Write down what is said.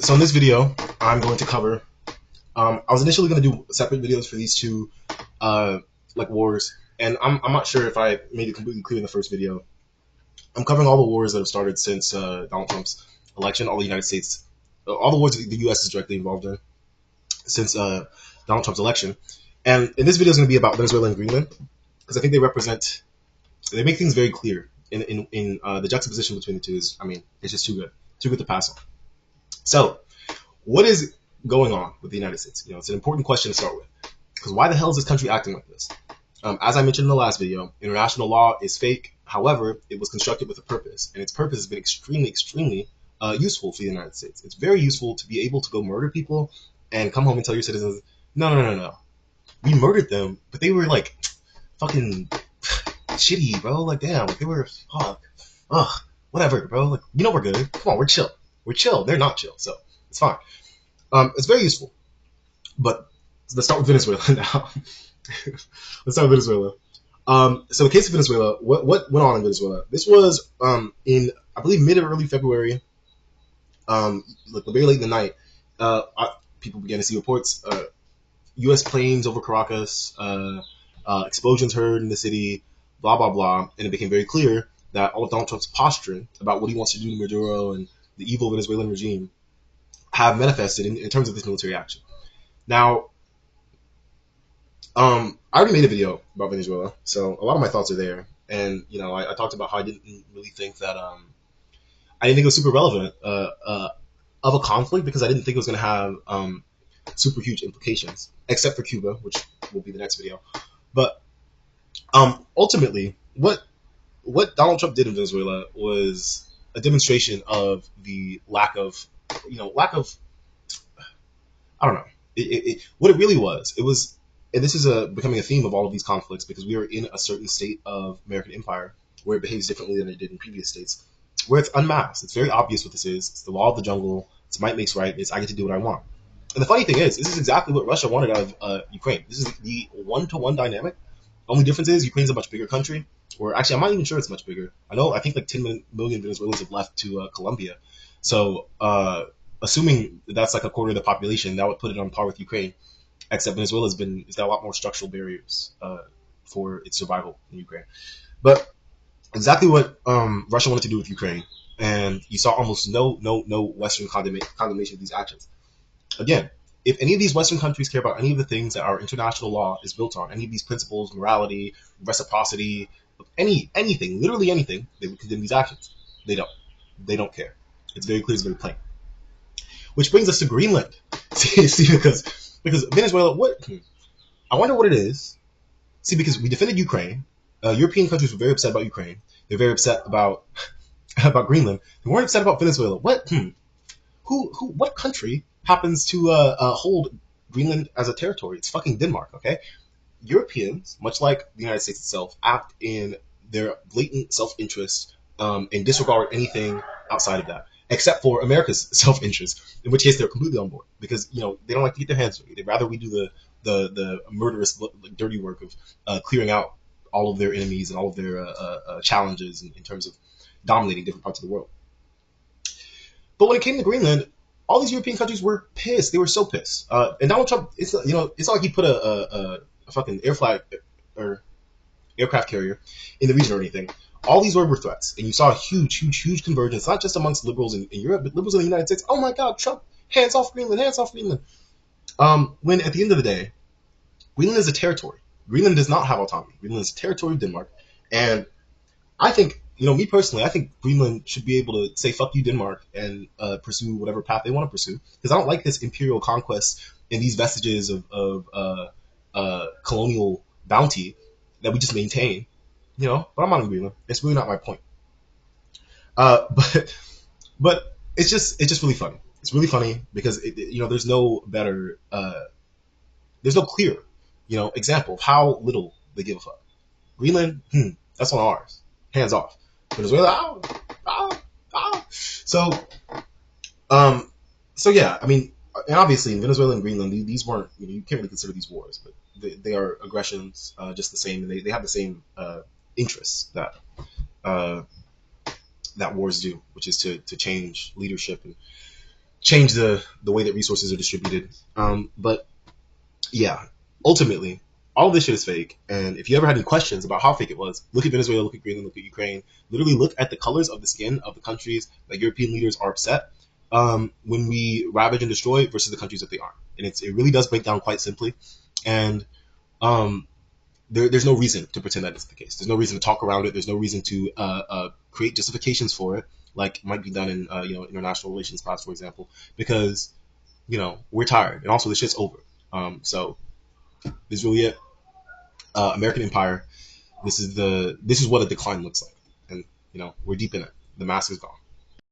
So in this video, I'm going to cover. I was initially going to do separate videos for these two, like wars, and I'm not sure if I made it completely clear in the first video. I'm covering all the wars that have started since Donald Trump's election, all the United States, all the wars that the U.S. is directly involved in since Donald Trump's election. And in this video is going to be about Venezuela and Greenland because I think they make things very clear. In the juxtaposition between the two is, I mean, it's just too good to pass on. So, what is going on with the United States? It's an important question to start with. Because why the hell is this country acting like this? As I mentioned in the last video, international law is fake. However, it was constructed with a purpose, and its purpose has been extremely useful for the United States. It's very useful to be able to go murder people and come home and tell your citizens, no. We murdered them, but they were like fucking shitty, bro. Like, damn, like they were, ugh, whatever, bro. Like, we're good. Come on, we're chill. We're chill. They're not chill, so it's fine. It's very useful. But let's start with Venezuela now. Let's start with Venezuela. So the case of Venezuela, what went on in Venezuela? This was in, I believe, mid or early February, like very late in the night. People began to see reports. U.S. planes over Caracas, explosions heard in the city, blah, blah, blah. And it became very clear that all of Donald Trump's posturing about what he wants to do to Maduro and the evil Venezuelan regime have manifested in terms of this military action. Now, I already made a video about Venezuela, so a lot of my thoughts are there. And, I talked about how I didn't really think that, I didn't think it was super relevant of a conflict because I didn't think it was going to have super huge implications, except for Cuba, which will be the next video. But ultimately, what Donald Trump did in Venezuela was a demonstration of the lack of, I don't know. What it really was, and this is becoming a theme of all of these conflicts because we are in a certain state of American empire where it behaves differently than it did in previous states, where it's unmasked. It's very obvious what this is. It's the law of the jungle. It's might makes right. It's I get to do what I want. And the funny thing is, this is exactly what Russia wanted out of Ukraine. This is the one-to-one dynamic. Only difference is Ukraine's a much bigger country, or actually, I'm not even sure it's much bigger. I think like 10 million Venezuelans have left to Colombia. So, assuming that's like a quarter of the population, that would put it on par with Ukraine. Except Venezuela has got a lot more structural barriers for its survival in Ukraine. But exactly what Russia wanted to do with Ukraine, and you saw almost no Western condemnation of these actions. Again, if any of these Western countries care about any of the things that our international law is built on, any of these principles, morality, reciprocity, anything, literally anything, they would condemn these actions. They don't. They don't care. It's very clear. It's very plain. Which brings us to Greenland. See, because Venezuela, I wonder what it is. See, because we defended Ukraine. European countries were very upset about Ukraine. They're very upset about Greenland. They weren't upset about Venezuela. What? What country happens to hold Greenland as a territory? It's fucking Denmark, okay? Europeans, much like the United States itself, act in their blatant self-interest and disregard anything outside of that, except for America's self-interest, in which case they're completely on board because they don't like to get their hands dirty. They'd rather we do the murderous, dirty work of clearing out all of their enemies and all of their challenges in terms of dominating different parts of the world. But when it came to Greenland, all these European countries were pissed. They were so pissed. And Donald Trump, it's not like he put a fucking aircraft carrier in the region or anything. All these were threats, and you saw a huge convergence, not just amongst liberals in Europe, but liberals in the United States. Oh my God, Trump, hands off Greenland, hands off Greenland. When at the end of the day, Greenland is a territory. Greenland does not have autonomy. Greenland is a territory of Denmark, and I think, me personally, I think Greenland should be able to say fuck you, Denmark, and pursue whatever path they want to pursue. Because I don't like this imperial conquest and these vestiges of colonial bounty that we just maintain. But I'm not in Greenland. It's really not my point. But it's just really funny. It's really funny because there's no better, there's no clear, example of how little they give a fuck. Greenland, that's on ours. Hands off. Venezuela, So yeah, I mean, and obviously in Venezuela and Greenland, these weren't, you can't really consider these wars, but they are aggressions, just the same, and they have the same interests that wars do, which is to change leadership change the way that resources are distributed. But yeah, ultimately, all this shit is fake. And if you ever had any questions about how fake it was, look at Venezuela, look at Greenland, look at Ukraine. Literally look at the colors of the skin of the countries that European leaders are upset when we ravage and destroy versus the countries that they aren't. And it really does break down quite simply. And um, there's no reason to pretend that it's the case. There's no reason to talk around it. There's no reason to create justifications for it, like might be done in international relations class, for example, because we're tired, and also the shit's over. So this is really it. American Empire. This is what a decline looks like, and we're deep in it. The mask is gone.